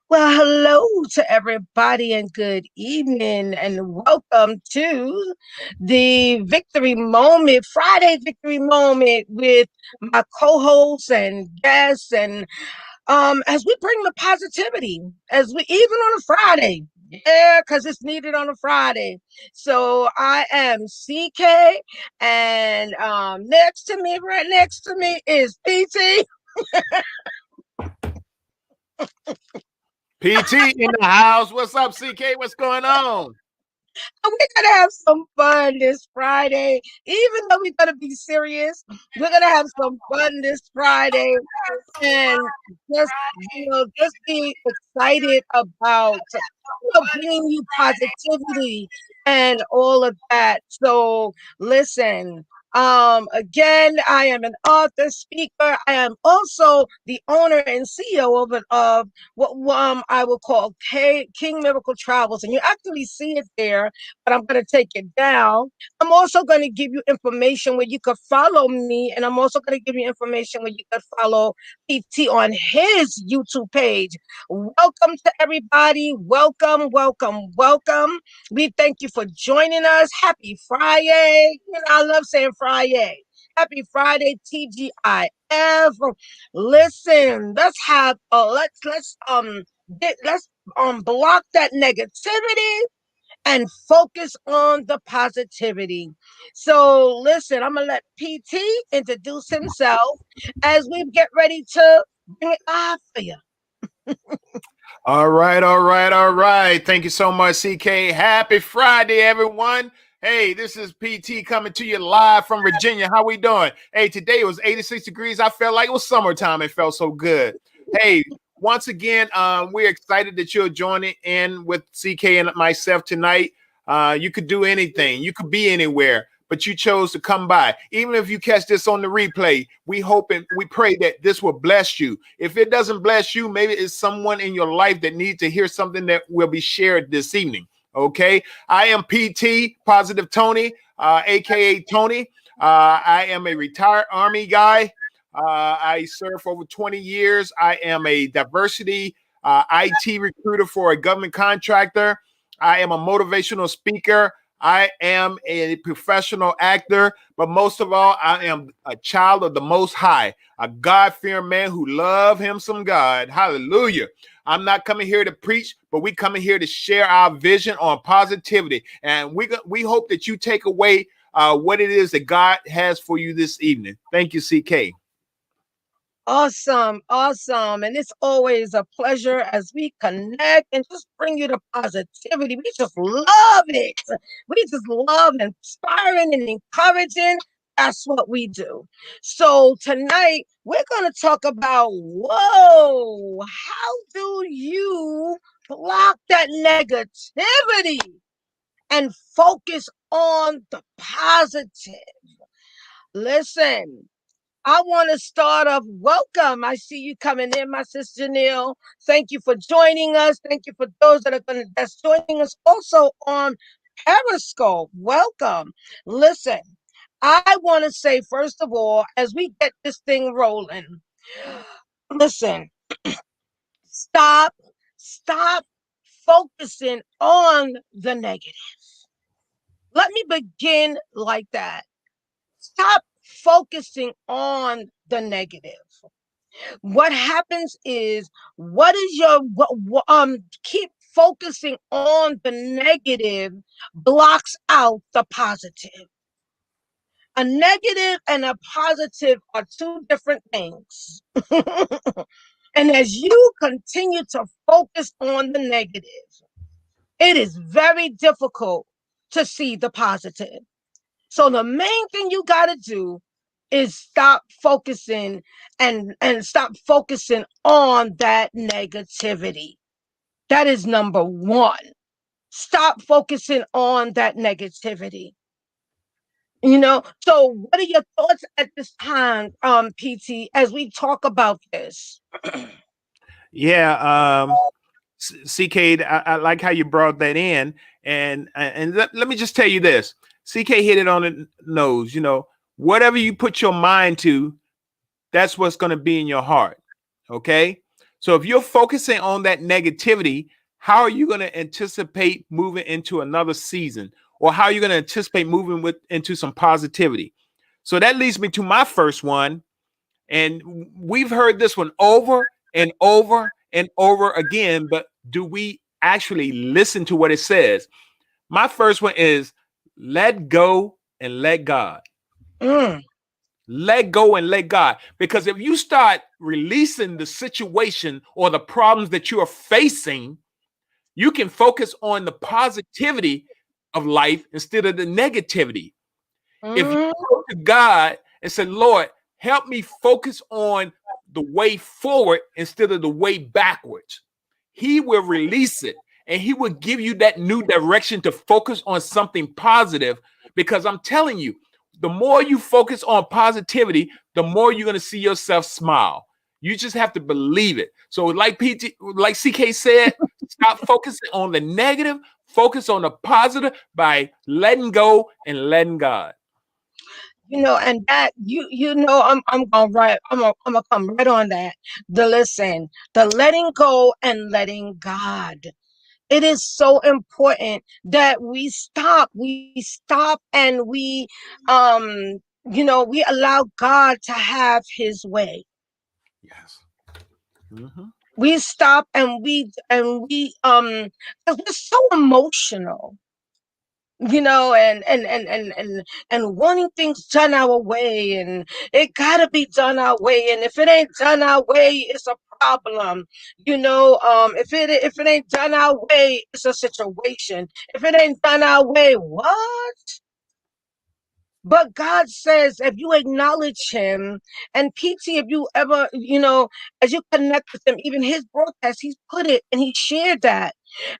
Well, hello to everybody and good evening, and welcome to the Victory Moment, Friday Victory Moment with my co-hosts and guests, and as we bring the positivity, as we even on a Friday, yeah, because it's needed on a Friday. So I am CK, and next to me, right next to me is PT. PT in the house. What's up, CK? What's going on? We're gonna have some fun this Friday. Even though we're gonna be serious, we're gonna have some fun this Friday and just be excited about bringing you positivity and all of that. So listen, again, I am an author, speaker. I am also the owner and CEO of what I will call King Miracle Travels, and you actually see it there, but I'm going to take it down. I'm also going to give you information where you could follow me, and I'm also going to give you information where you could follow PT on his YouTube page. Welcome to everybody. Welcome, welcome, welcome. We thank you for joining us. Happy Friday. I love saying Friday. Happy Friday, TGIF. Listen, let's block that negativity and focus on the positivity. So listen, I'm gonna let PT introduce himself as we get ready to bring it live for you. All right. Thank you so much, CK. Happy Friday, everyone. Hey, this is PT coming to you live from Virginia. How we doing? Hey, today it was 86 degrees. I felt like it was summertime. It felt so good. Hey, once again, we're excited that you're joining in with CK and myself tonight. You could do anything. You could be anywhere, but you chose to come by. Even if you catch this on the replay, we hope and we pray that this will bless you. If it doesn't bless you, maybe it's someone in your life that needs to hear something that will be shared this evening. Okay, I am PT Positive Tony, aka Tony. I am a retired Army guy. I served for over 20 years. I am a diversity IT recruiter for a government contractor. I am a motivational speaker. I am a professional actor, but most of all, I am a child of the Most High, a God-fearing man who love him some God. Hallelujah. I'm not coming here to preach, but we coming here to share our vision on positivity. And we hope that you take away what it is that God has for you this evening. Thank you, CK. Awesome, awesome. And it's always a pleasure as we connect and just bring you the positivity. We just love it. We just love inspiring and encouraging. That's what we do. So tonight we're going to talk about how do you block that negativity and focus on the positive? Listen, I want to start off. Welcome. I see you coming in, my sister Neil. Thank you for joining us. Thank you for those that's joining us also on Periscope. Welcome. Listen, I want to say first of all, as we get this thing rolling, listen, stop, stop focusing on the negative. Let me begin like that. Stop focusing on the negative. What happens is, what is your keep focusing on the negative blocks out the positive. A negative and a positive are two different things. And as you continue to focus on the negative, it is very difficult to see the positive. So the main thing you got to do is stop focusing and stop focusing on that negativity. That is number one. Stop focusing on that negativity. So what are your thoughts at this time, PT, as we talk about this? Yeah, CK, I like how you brought that in, and let me just tell you this: CK hit it on the nose. Whatever you put your mind to, that's what's going to be in your heart. Okay, So if you're focusing on that negativity, how are you going to anticipate moving into another season? Or how are you going to anticipate moving into some positivity? So that leads me to my first one. And we've heard this one over and over and over again, but do we actually listen to what it says? My first one is let go and let God. Mm. Let go and let God. Because if you start releasing the situation or the problems that you are facing, you can focus on the positivity of life instead of the negativity. If you Mm. go to God and say, Lord, help me focus on the way forward instead of the way backwards, He will release it and He will give you that new direction to focus on something positive. Because I'm telling you, the more you focus on positivity, the more you're going to see yourself smile. You just have to believe it. So, like CK said, stop focusing on the negative, focus on the positive by letting go and letting God. And that I'm gonna come right on that. The letting go and letting God. It is so important that we stop and we allow God to have His way. Yes. Mm-hmm. We stop and 'cause we're so emotional, and wanting things done our way, and it gotta be done our way, and if it ain't done our way, it's a problem. If it ain't done our way, it's a situation. If it ain't done our way, what? But God says, if you acknowledge Him, and PT, if you ever, as you connect with Him, even His broadcast, He's put it and He shared that.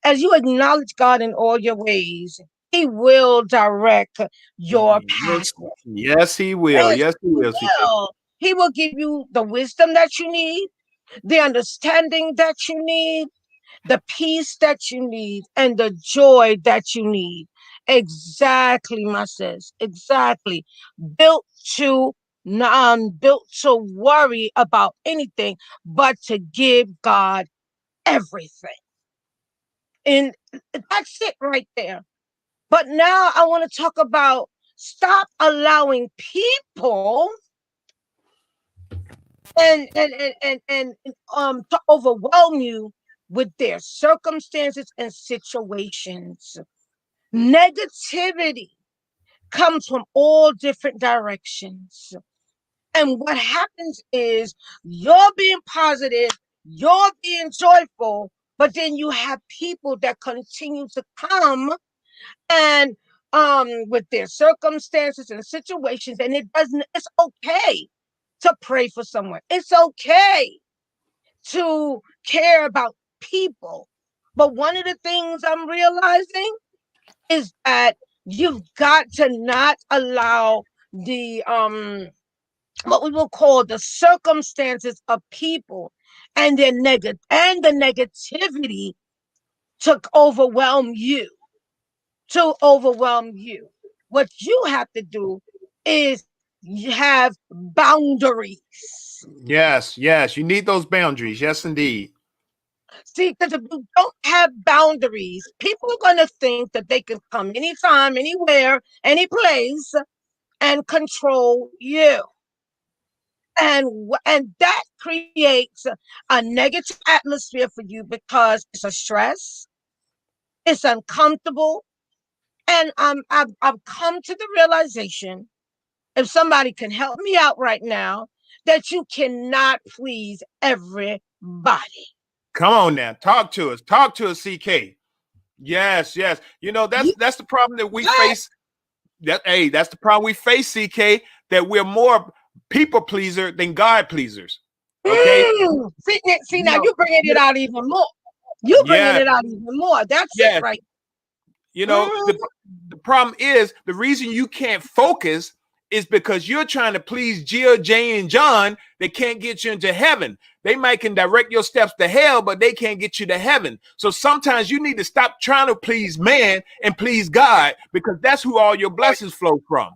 As you acknowledge God in all your ways, He will direct your path. Yes, yes, He will. Yes, Yes, He He will, CK. will. He will give you the wisdom that you need, the understanding that you need, the peace that you need, and the joy that you need. Exactly, my sis. Exactly. Built to built to worry about anything but to give God everything. And that's it right there. But now I want to talk about stop allowing people and to overwhelm you with their circumstances and situations. Negativity comes from all different directions. And what happens is you're being positive, you're being joyful, but then you have people that continue to come and with their circumstances and situations, and it's okay to pray for someone. It's okay to care about people. But one of the things I'm realizing is that you've got to not allow the what we will call the circumstances of people and the negativity to overwhelm you. What you have to do is you have boundaries. Yes, yes. You need those boundaries. Yes, indeed. See, because if you don't have boundaries, people are going to think that they can come anytime, anywhere, any place, and control you. And that creates a negative atmosphere for you because it's a stress, it's uncomfortable, and I've come to the realization, if somebody can help me out right now, that you cannot please everybody. Come on now. Talk to us. Talk to us, CK. Yes, yes. You That's the problem that we can't. face. That's the problem we face, CK, that we're more people pleaser than God pleasers. Okay? See, You now know, you're bringing it you- out even more. You're bringing yeah, it out even more. That's it, yes. right? You know, Mm, the problem is the reason you can't focus is because you're trying to please Jill, Jane, and John. They can't get you into heaven. They might can direct your steps to hell, but they can't get you to heaven. So sometimes you need to stop trying to please man and please God, because that's who all your blessings flow from.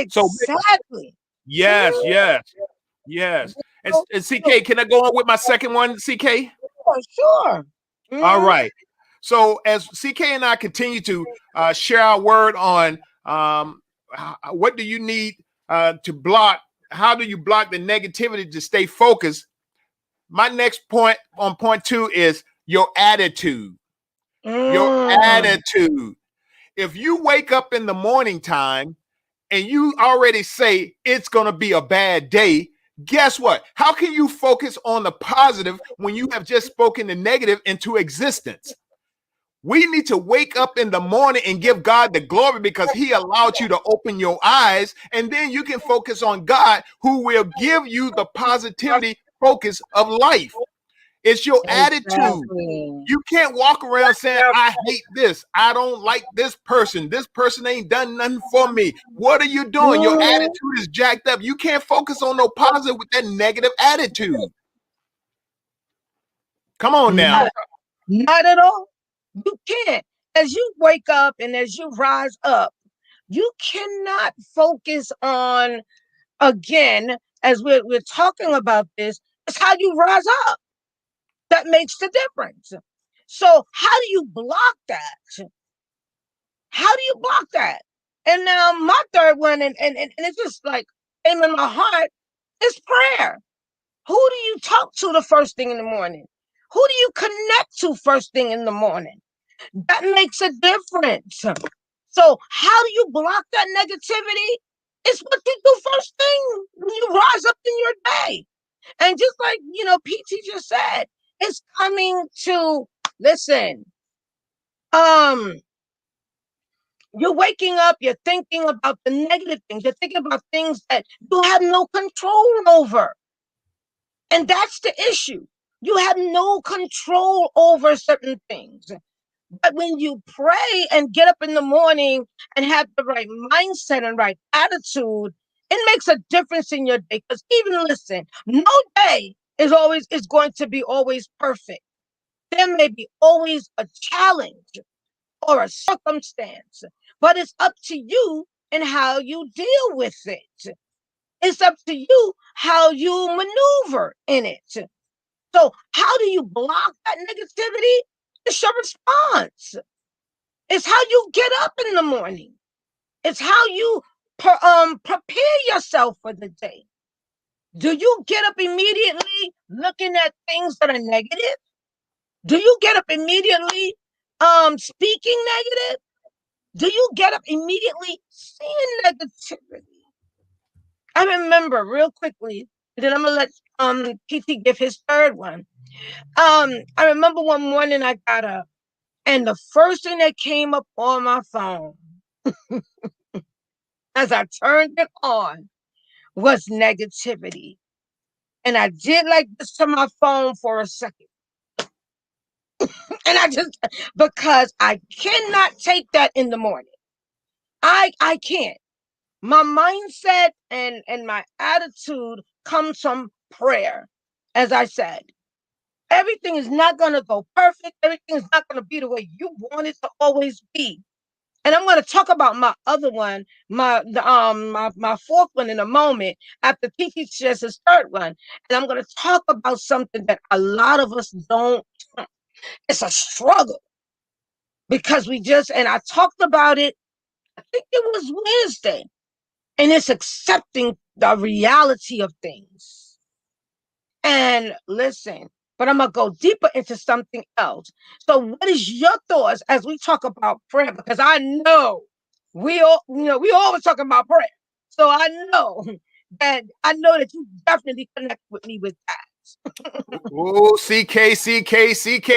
So exactly. yes, Mm, yes, yes. And CK, can I go on with my second one, CK? Sure. All right. So as CK and I continue to share our word on what do you need to block, how do you block the negativity to stay focused? My next point on point 2 is your attitude. Your attitude. If you wake up in the morning time and you already say it's going to be a bad day, guess what? How can you focus on the positive when you have just spoken the negative into existence? We need to wake up in the morning and give God the glory because he allowed you to open your eyes, and then you can focus on God, who will give you the positivity focus of life. It's your attitude. You can't walk around saying, I hate this. I don't like this person. This person ain't done nothing for me. What are you doing? Your attitude is jacked up. You can't focus on no positive with that negative attitude. Come on now. Not at all. You can't. As you wake up and as you rise up, you cannot focus on, again, as we're talking about this, it's how you rise up that makes the difference. So how do you block that? How do you block that? And now my third one, and it's just like came in my heart, is prayer. Who do you talk to the first thing in the morning? Who do you connect to first thing in the morning? That makes a difference. So how do you block that negativity? It's what you do first thing when you rise up in your day. And just like, PT just said, it's coming to, listen, you're waking up, you're thinking about the negative things, you're thinking about things that you have no control over. And that's the issue. You have no control over certain things. But when you pray and get up in the morning and have the right mindset and right attitude, it makes a difference in your day. Because even listen, no day is going to be always perfect. There may be always a challenge or a circumstance, but it's up to you and how you deal with it. It's up to you how you maneuver in it. So how do you block that negativity? It's your response. It's how you get up in the morning. It's how you prepare yourself for the day. Do you get up immediately looking at things that are negative? Do you get up immediately speaking negative? Do you get up immediately seeing negativity? I remember real quickly, and then I'm gonna let PT give his third one. I remember one morning I got up, and the first thing that came up on my phone as I turned it on was negativity. And I did like this to my phone for a second. And because I cannot take that in the morning. I can't. My mindset and my attitude comes from prayer, as I said. Everything is not going to go perfect. Everything is not going to be the way you want it to always be. And I'm going to talk about my other one, my fourth one in a moment after PT shares his third one. And I'm going to talk about something that a lot of us don't. It's a struggle because and I talked about it, I think it was Wednesday, and it's accepting the reality of things. And listen, but I'm going to go deeper into something else. So what is your thoughts as we talk about prayer? Because I know we always talking about prayer. So I know that you definitely connect with me with that. Oh, CK,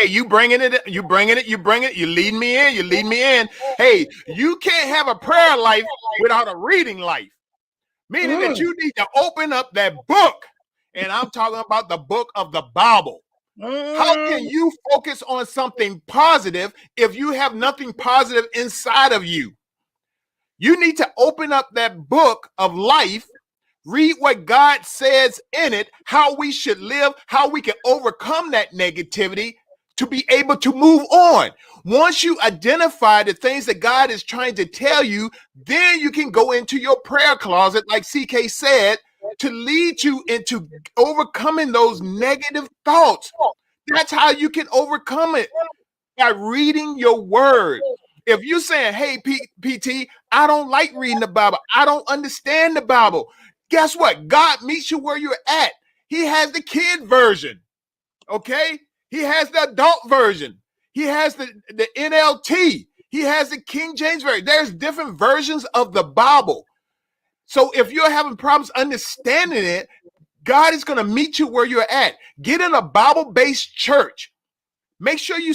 you bringing it, you lead me in. Hey, you can't have a prayer life without a reading life, meaning that you need to open up that book. And I'm talking about the book of the Bible. How can you focus on something positive if you have nothing positive inside of you? You need to open up that book of life, read what God says in it, how we should live, how we can overcome that negativity to be able to move on. Once you identify the things that God is trying to tell you, then you can go into your prayer closet, like CK said, to lead you into overcoming those negative thoughts. That's how you can overcome it, by reading your word. If you're saying, hey, PT, I don't like reading the Bible, I don't understand the Bible, guess what? God meets you where you're at. He has the kid version, okay? He has the adult version. He has the NLT. He has the King James version. There's different versions of the Bible. So if you're having problems understanding it, God is going to meet you where you're at. Get in a Bible-based church. Make sure you,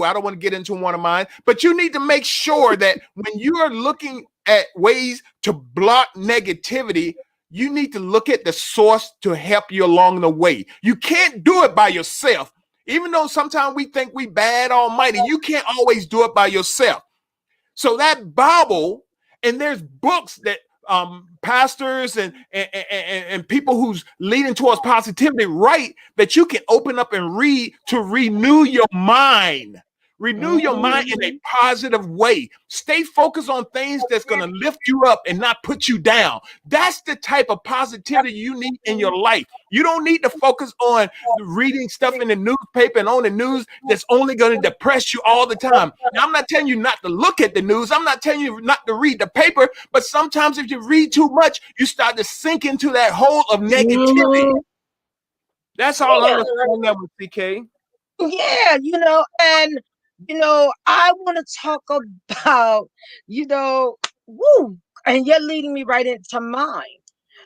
I don't want to get into one of mine, but you need to make sure that when you are looking at ways to block negativity, you need to look at the source to help you along the way. You can't do it by yourself. Even though sometimes we think we bad almighty, you can't always do it by yourself. So that Bible, and there's books that pastors and people who's leading towards positivity write, that you can open up and read to renew your mind. Renew your mind in a positive way. Stay focused on things that's going to lift you up and not put you down. That's the type of positivity you need in your life. You don't need to focus on reading stuff in the newspaper and on the news that's only going to depress you all the time. Now, I'm not telling you not to look at the news. I'm not telling you not to read the paper. But sometimes if you read too much, you start to sink into that hole of negativity. That's all I'm going to say with CK. Yeah, and I want to talk about, and you're leading me right into mine.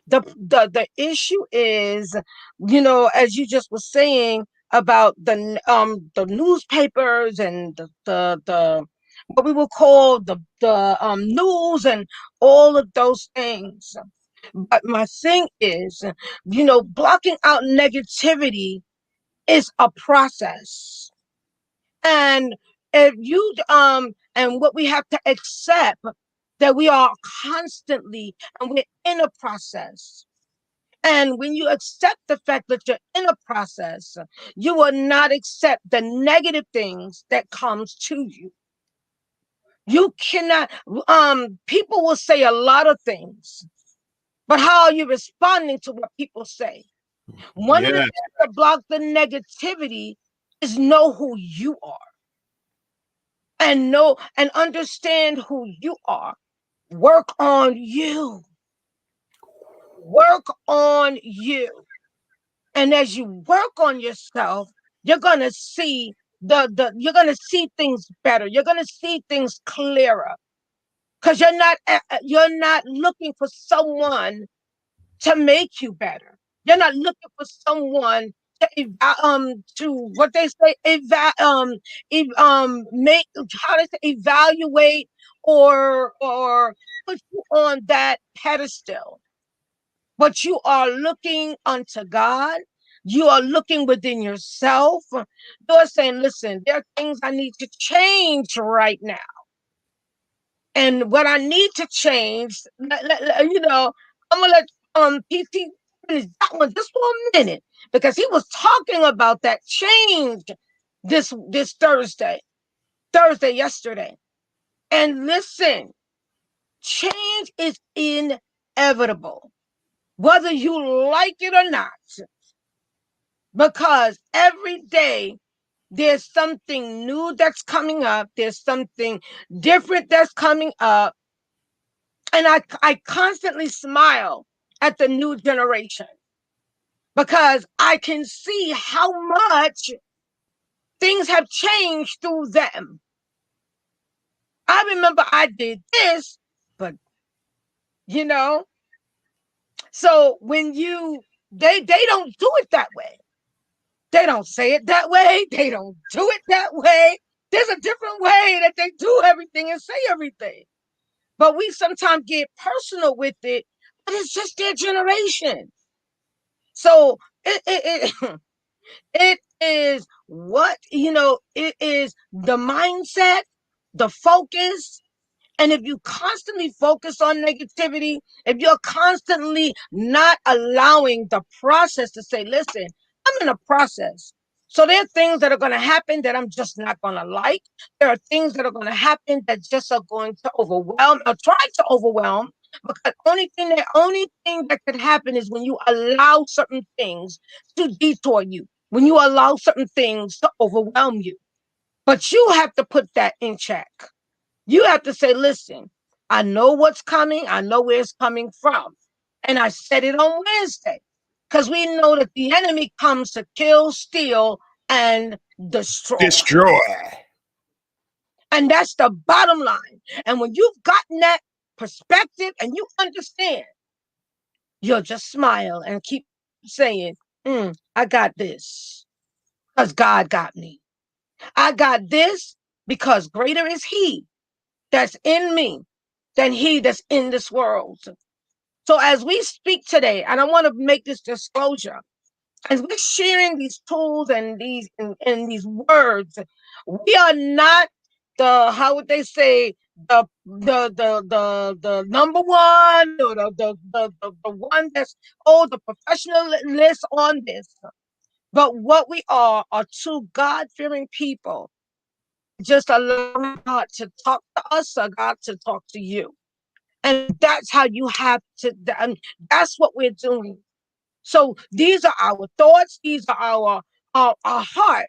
The issue is, as you just were saying about the newspapers and the what we will call the news and all of those things. But my thing is, blocking out negativity is a process. And if you and what we have to accept, that we are constantly and we're in a process. And when you accept the fact that you're in a process, you will not accept the negative things that comes to you. You cannot, people will say a lot of things, but how are you responding to what people say? One of the things that block the negativity is know who you are. And know and understand who you are. Work on you. Work on you. And as you work on yourself, you're gonna see you're gonna see things better. You're gonna see things clearer. Because you're not looking for someone to make you better. You're not looking for someone to what they say make how they say evaluate or put you on that pedestal. But you are looking unto God. You are looking within yourself. You're saying, listen, there are things I need to change right now. And what I need to change, I'm gonna let PT finish that one just for a minute, because he was talking about that change this yesterday. And listen, change is inevitable, whether you like it or not, because every day there's something new that's coming up. There's something different that's coming up. And I constantly smile at the new generation, because I can see how much things have changed through them. I remember I did this, but so when they don't do it that way. They don't say it that way. They don't do it that way. There's a different way that they do everything and say everything. But we sometimes get personal with it, but it's just their generation. So it is it is the mindset, the focus. And if you constantly focus on negativity, if you're constantly not allowing the process to say, listen, I'm in a process. So there are things that are going to happen that I'm just not going to like. There are things that are going to happen that just are going to overwhelm or try to overwhelm. Because only thing that could happen is when you allow certain things to detour you, when you allow certain things to overwhelm you. But you have to put that in check. You have to say, listen, I know what's coming. I know where it's coming from. And I said it on Wednesday because we know that the enemy comes to kill, steal, and destroy. And that's the bottom line. And when you've gotten that perspective and you understand, you'll just smile and keep saying, I got this because God got me. I got this because greater is He that's in me than he that's in this world. So as we speak today, and I want to make this disclosure, as we're sharing these tools and these words, we are not the, how would they say, the number one, or the one that's the professionalist on this. But what we are two God-fearing people, just allowing God to talk to us, or God to talk to you. And that's how you have to, and that's what we're doing. So these are our thoughts, these are our heart.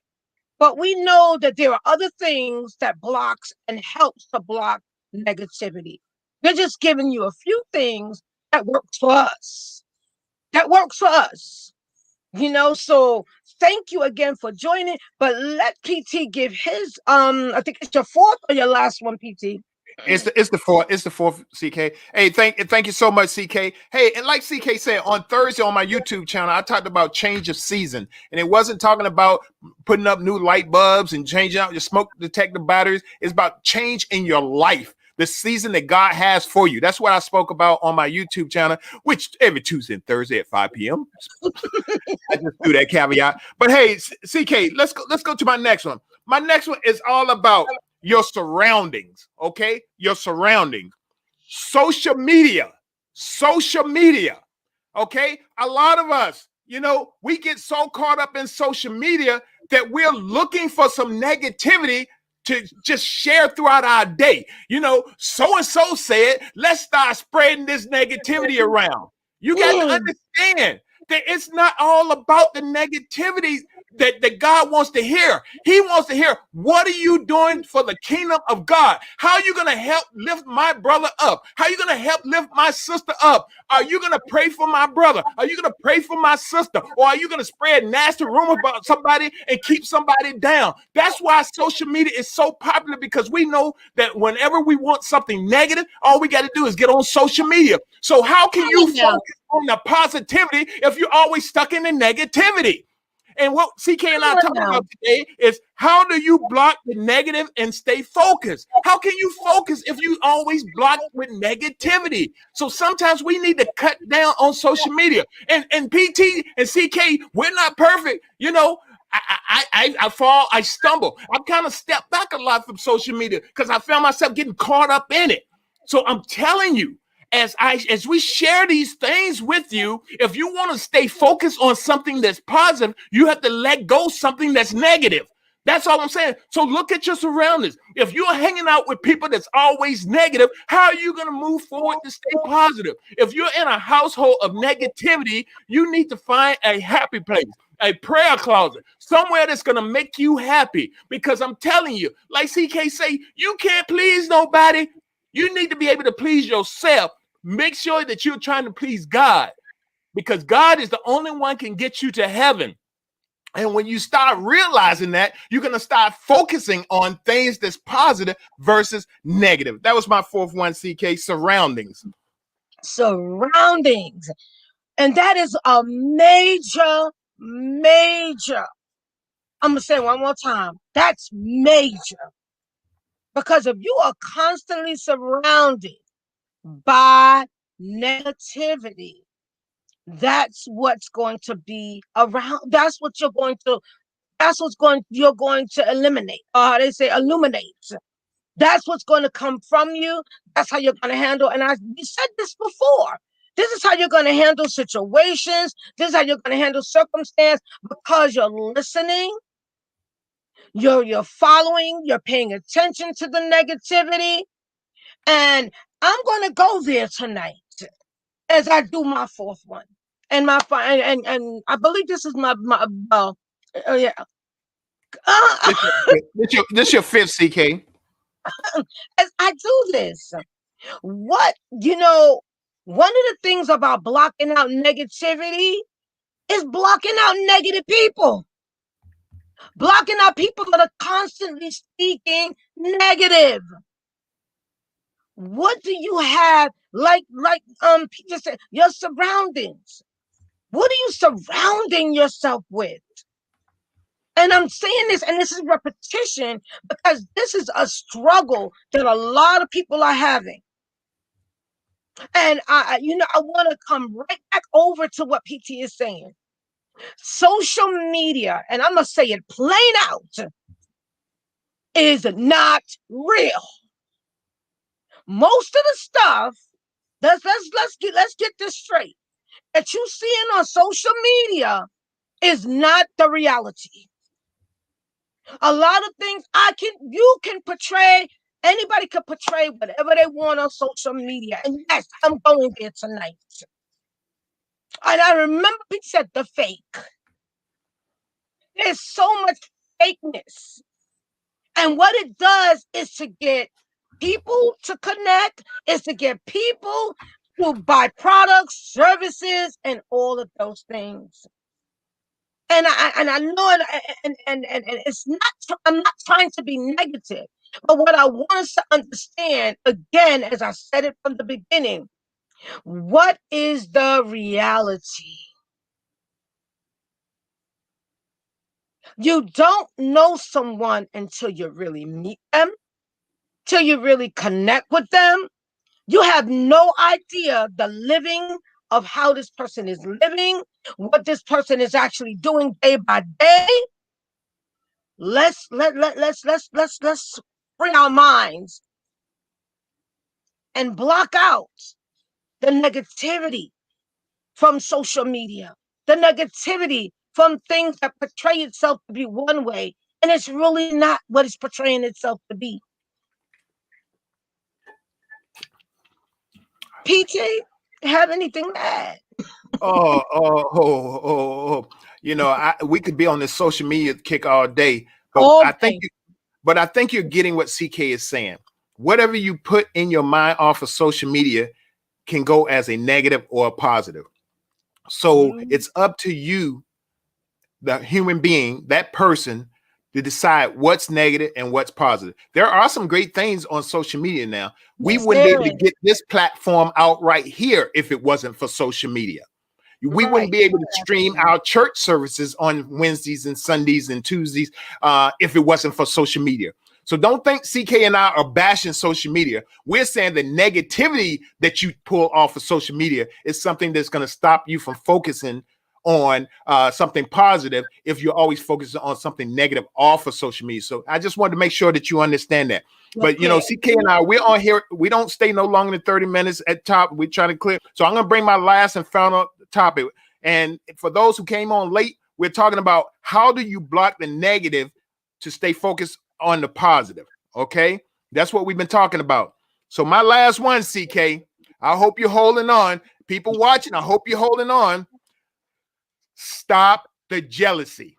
But we know that there are other things that blocks and helps to block negativity. They're just giving you a few things that works for us. That works for us. So thank you again for joining. But let PT give his I think it's your fourth or your last one, PT. It's the fourth, CK. Hey, thank you so much, CK. Hey, and like CK said, on Thursday on my YouTube channel, I talked about change of season, and it wasn't talking about putting up new light bulbs and changing out your smoke detector batteries. It's about change in your life, the season that God has for you. That's what I spoke about on my YouTube channel, which every Tuesday and Thursday at 5 p.m. I just do that caveat. But hey, CK, let's go to my next one. My next one is all about your surroundings, okay? Your surroundings. Social media, okay? A lot of us, we get so caught up in social media that we're looking for some negativity to just share throughout our day. So-and-so said, let's start spreading this negativity around. You got to understand that it's not all about the negativity that God wants to hear. He wants to hear, what are you doing for the kingdom of God? How are you going to help lift my brother up? How are you going to help lift my sister up? Are you going to pray for my brother? Are you going to pray for my sister? Or are you going to spread nasty rumors about somebody and keep somebody down? That's why social media is so popular, because we know that whenever we want something negative, all we got to do is get on social media. So how can you focus on the positivity if you're always stuck in the negativity? And what CK and I are talking about today is, how do you block the negative and stay focused? How can you focus if you always block with negativity? So sometimes we need to cut down on social media. And PT and CK, we're not perfect. I fall, I stumble. I've kind of stepped back a lot from social media because I found myself getting caught up in it. So I'm telling you, as we share these things with you, if you want to stay focused on something that's positive, you have to let go something that's negative. That's all I'm saying. So look at your surroundings. If you're hanging out with people that's always negative, how are you going to move forward to stay positive? If you're in a household of negativity, you need to find a happy place, a prayer closet, somewhere that's going to make you happy. Because I'm telling you, like CK say, you can't please nobody. You need to be able to please yourself. Make sure that you're trying to please God, because God is the only one can get you to heaven. And when you start realizing that, you're going to start focusing on things that's positive versus negative. That was my fourth one, CK, surroundings. Surroundings. And that is a major, I'm going to say it one more time. That's major. Because if you are constantly surrounded by negativity, that's what's going to be around. That's what you're going to eliminate. They say illuminate. That's what's going to come from you. That's how you're going to handle. And we said this before. This is how you're going to handle situations. This is how you're going to handle circumstance, because you're listening. You're following. You're paying attention to the negativity. And I'm going to go there tonight as I do my fourth one. And and I believe this is my yeah. This your fifth, CK. As I do this, what one of the things about blocking out negativity is blocking out negative people. Blocking out people that are constantly speaking negative. What do you have like Peter said, your surroundings? What are you surrounding yourself with? And I'm saying this, and this is repetition, because this is a struggle that a lot of people are having. And I want to come right back over to what PT is saying. Social media, and I'm gonna say it plain out, is not real. Most of the stuff, let's get this straight, that you seeing on social media is not the reality. A lot of things you can portray, anybody can portray whatever they want on social media. And yes, I'm going there tonight. And I remember he said the fake. There's so much fakeness. And what it does is to get people to connect, is to get people to buy products, services, and all of those things. And I know, and it's not, I'm not trying to be negative, but what I want us to understand, again, as I said it from the beginning, what is the reality? You don't know someone until you really meet them, till you really connect with them. You have no idea the living of how this person is living, what this person is actually doing day by day. Let's bring our minds and block out the negativity from social media, the negativity from things that portray itself to be one way, and it's really not what it's portraying itself to be. PT, have anything to add? We could be on this social media kick all day, but I think you're getting what CK is saying. Whatever you put in your mind off of social media can go as a negative or a positive. So it's up to you, the human being, that person, to decide what's negative and what's positive. There are some great things on social media now. We wouldn't be able to get this platform out right here if it wasn't for social media. We wouldn't be able to stream our church services on Wednesdays and Sundays and Tuesdays if it wasn't for social media. So don't think CK and I are bashing social media. We're saying the negativity that you pull off of social media is something that's going to stop you from focusing on something positive if you're always focusing on something negative off of social media. So I just wanted to make sure that you understand that. But CK and I, we're on here. We don't stay no longer than 30 minutes at top. We're trying to clear. So I'm going to bring my last and final topic. And for those who came on late, we're talking about how do you block the negative to stay focused on the positive. Okay, that's what we've been talking about. So my last one, CK, I hope you're holding on. People watching, I hope you're holding on. Stop the jealousy.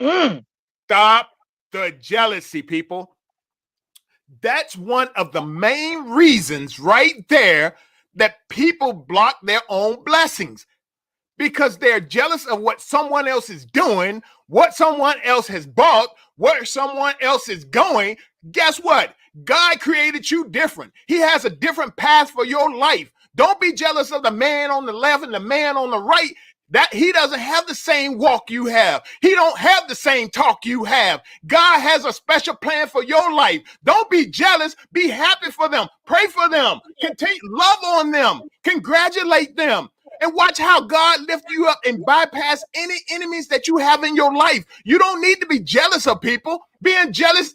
Stop the jealousy, people. That's one of the main reasons right there that people block their own blessings, because they're jealous of what someone else is doing, what someone else has bought, where someone else is going. Guess what? God created you different. He has a different path for your life. Don't be jealous of the man on the left and the man on the right. That he doesn't have the same walk you have. He don't have the same talk you have. God has a special plan for your life. Don't be jealous. Be happy for them. Pray for them. Continue, love on them. Congratulate them. And watch how God lift you up and bypass any enemies that you have in your life. You don't need to be jealous of people. Being jealous,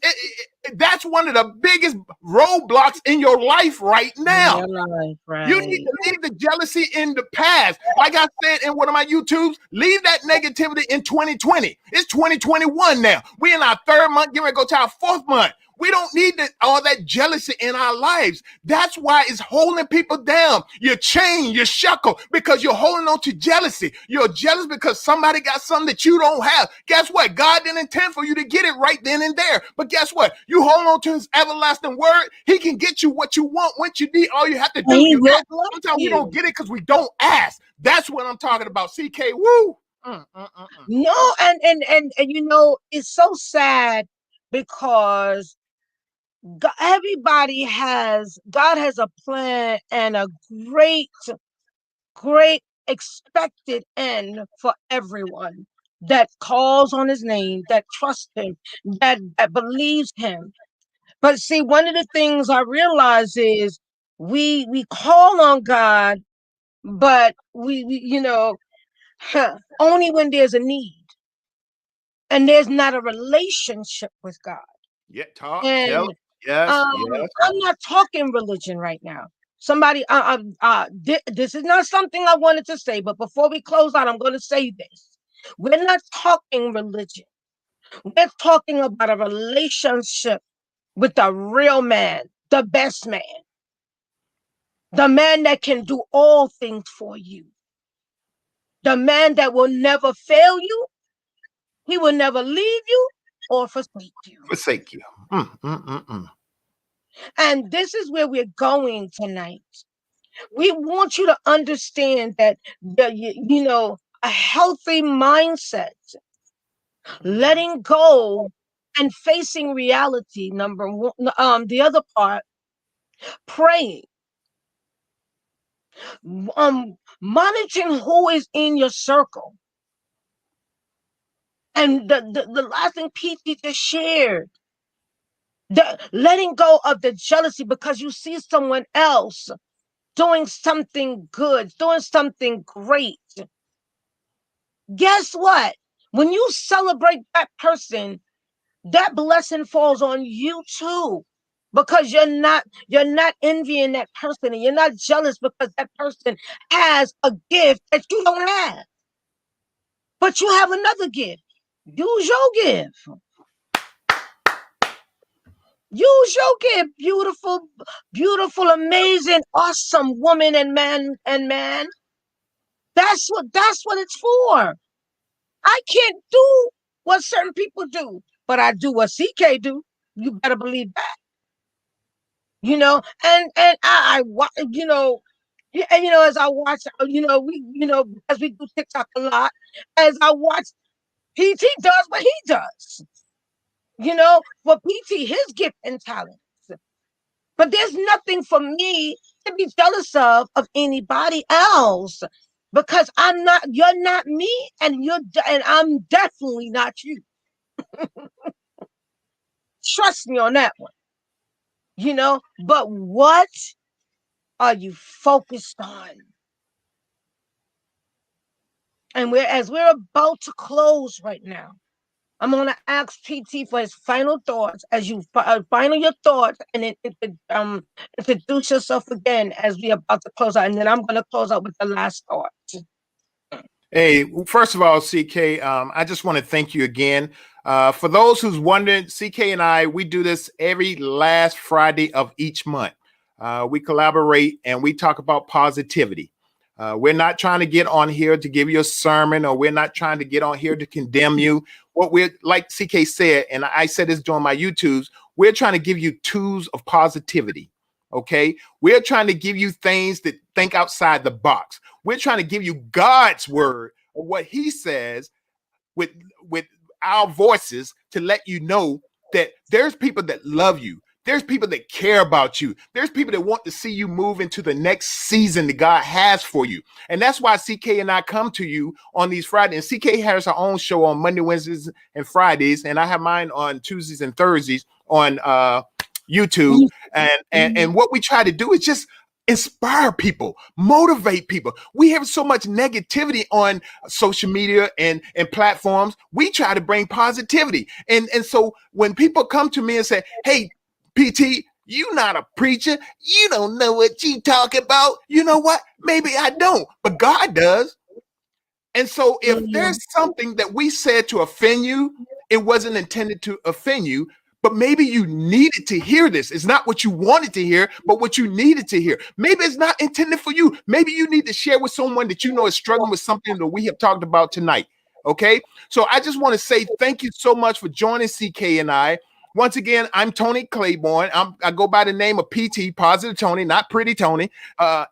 that's one of the biggest roadblocks in your life right now. You need to leave the jealousy in the past. Like I said in one of my YouTubes, leave that negativity in 2020. It's 2021 now. We in our 3rd month, getting ready to go to our 4th month. We don't need all that jealousy in our lives. That's why it's holding people down. You're chained, you're shackled because you're holding on to jealousy. You're jealous because somebody got something that you don't have. Guess what? God didn't intend for you to get it right then and there. But guess what? You hold on to his everlasting word. He can get you what you want, what you need. All you have to do is ask. Sometimes we don't get it because we don't ask. That's what I'm talking about. CK, woo. No, and you know, it's so sad because God has a plan and a great expected end for everyone that calls on his name, that trusts him, that believes him. But see, one of the things I realize is we call on God, but we you know, only when there's a need and there's not a relationship with God. Yeah, talk, And tell. Yes, yes. I'm not talking religion right now. Somebody, this is not something I wanted to say, but before we close out, I'm going to say this. We're not talking religion. We're talking about a relationship with a real man, the best man, the man that can do all things for you, the man that will never fail you. He will never leave you or forsake you. Forsake you. And this is where we're going tonight. We want you to understand that a healthy mindset, letting go and facing reality. Number one, the other part, praying, monitoring who is in your circle. And the last thing PT just shared, letting go of the jealousy because you see someone else doing something good, doing something great. Guess what? When you celebrate that person, that blessing falls on you too. Because you're not envying that person and you're not jealous because that person has a gift that you don't have. But you have another gift. Use your gift. Use your gift, beautiful, amazing, awesome woman and man. That's what it's for. I can't do what certain people do, but I do what CK do. You better believe that. And I as I watch, as we do TikTok a lot, as I watch, PT does what he does. For PT, his gift and talents. But there's nothing for me to be jealous of anybody else because you're not me, and I'm definitely not you. Trust me on that one. But what are you focused on? And as we're about to close right now, I'm going to ask PT for his final thoughts as you final your thoughts, and then introduce yourself again as we're about to close out. And then I'm going to close out with the last thought. Hey, first of all, CK, I just want to thank you again. For those who's wondering, CK and I, we do this every last Friday of each month. We collaborate and we talk about positivity. We're not trying to get on here to give you a sermon, or we're not trying to get on here to condemn you. What we're, like CK said, and I said this during my YouTubes, we're trying to give you tools of positivity. Okay, we're trying to give you things that think outside the box. We're trying to give you God's word or what he says with our voices to let you know that there's people that love you. There's people that care about you. There's people that want to see you move into the next season that God has for you. And that's why CK and I come to you on these Fridays. And CK has her own show on Monday, Wednesdays, and Fridays. And I have mine on Tuesdays and Thursdays on YouTube. And what we try to do is just inspire people, motivate people. We have so much negativity on social media and platforms. We try to bring positivity. And so when people come to me and say, hey, PT, you not a preacher. You don't know what you talk about. You know what? Maybe I don't, but God does. And so if there's something that we said to offend you, it wasn't intended to offend you, but maybe you needed to hear this. It's not what you wanted to hear, but what you needed to hear. Maybe it's not intended for you. Maybe you need to share with someone that you know is struggling with something that we have talked about tonight. Okay. So I just want to say thank you so much for joining CK and I. Once again, I'm Tony Claiborne. I go by the name of PT, Positive Tony, not Pretty Tony.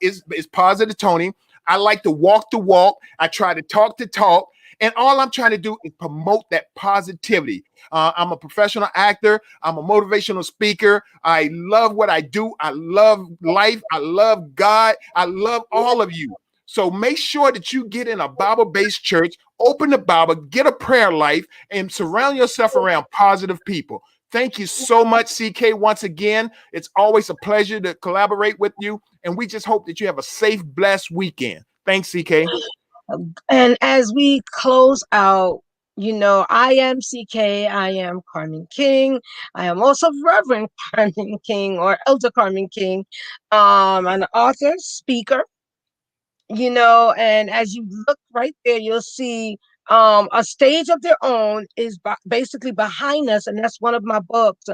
It's Positive Tony. I like to walk the walk. I try to talk the talk. And all I'm trying to do is promote that positivity. I'm a professional actor. I'm a motivational speaker. I love what I do. I love life. I love God. I love all of you. So make sure that you get in a Bible-based church, open the Bible, get a prayer life, and surround yourself around positive people. Thank you so much, CK. Once again, it's always a pleasure to collaborate with you. And we just hope that you have a safe, blessed weekend. Thanks, CK. And as we close out, I am CK. I am Carmen King. I am also Reverend Carmen King or Elder Carmen King, an author, speaker, and as you look right there, you'll see a stage of their own is basically behind us, and that's one of my books.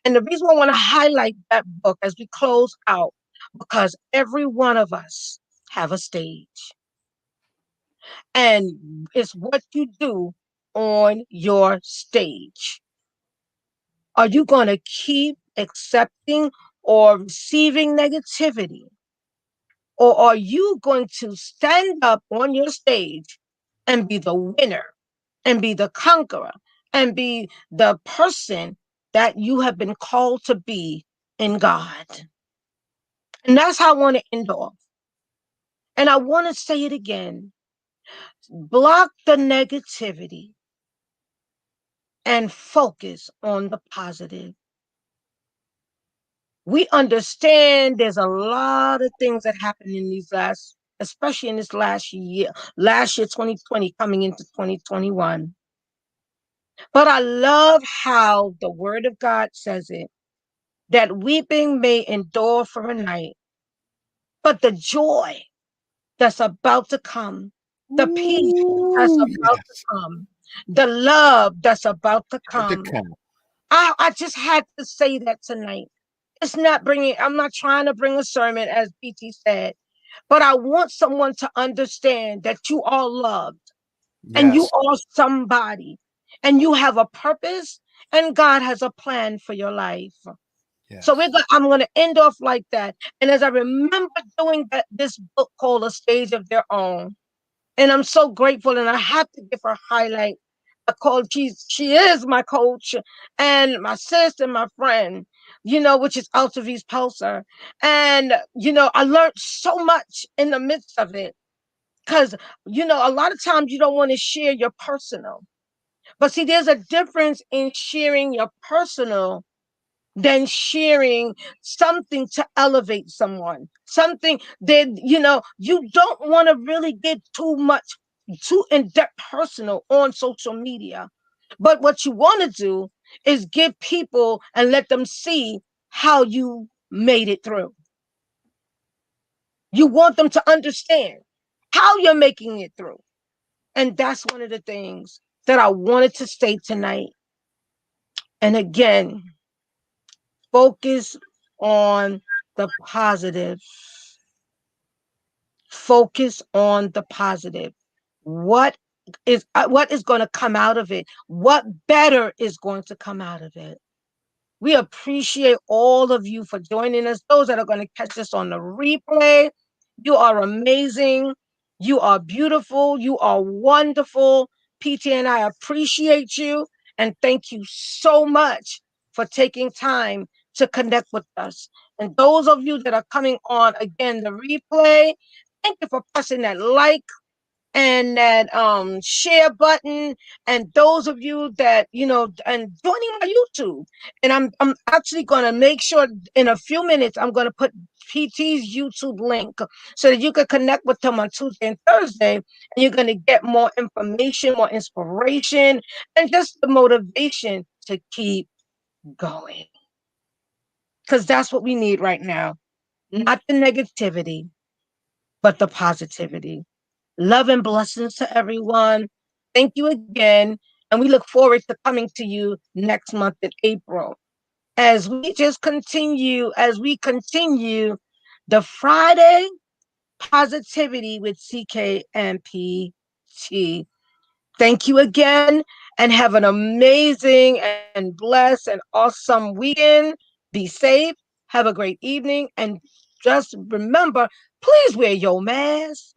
And the reason I want to highlight that book as we close out, because every one of us have a stage, and it's what you do on your stage. Are you going to keep accepting or receiving negativity? Or are you going to stand up on your stage and be the winner and be the conqueror and be the person that you have been called to be in God? And that's how I want to end off. And I want to say it again. Block the negativity and focus on the positive. We understand there's a lot of things that happened in these especially in this last year 2020 coming into 2021. But I love how the word of God says it, that weeping may endure for a night, but the joy that's about to come, the peace that's about to come, the love that's about to come. I just had to say that tonight. I'm not trying to bring a sermon, as PT said, but I want someone to understand that you are loved and you are somebody and you have a purpose and God has a plan for your life. Yes. So I'm going to end off like that. And as I remember doing this book called A Stage of Their Own, and I'm so grateful, and I have to give her a highlight. She is my coach and my sister, my friend, which is Altavis Pelser. And, I learned so much in the midst of it because, a lot of times you don't want to share your personal. But see, there's a difference in sharing your personal than sharing something to elevate someone. Something that, you don't want to really get too in-depth personal on social media. But what you want to do is give people and let them see how you made it through. You want them to understand how you're making it through. And that's one of the things that I wanted to say tonight. And again, focus on the positive. Focus on the positive. What is going to come out of it? What better is going to come out of it? We appreciate all of you for joining us. Those that are going to catch us on the replay, you are amazing. You are beautiful. You are wonderful. PT and I appreciate you. And thank you so much for taking time to connect with us. And those of you that are coming on, again, the replay, thank you for pressing that like and that share button, and those of you that and joining my YouTube. And I'm actually going to make sure in a few minutes I'm going to put PT's YouTube link so that you can connect with them on Tuesday and Thursday, and you're going to get more information, more inspiration, and just the motivation to keep going, because that's what we need right now. Not the negativity, but the positivity. Love and blessings to everyone. Thank you again. And we look forward to coming to you next month in April as we continue the Friday positivity with CK and PT. Thank you again, and have an amazing and blessed and awesome weekend. Be safe. Have a great evening. And just remember, please wear your mask.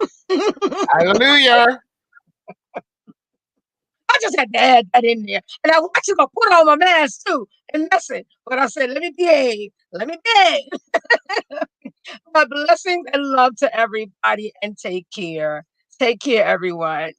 Hallelujah. I just had to add that in there. And I was actually going to put on my mask too and mess it. But I said, let me behave. Let me behave. My blessings and love to everybody, and take care. Take care, everyone.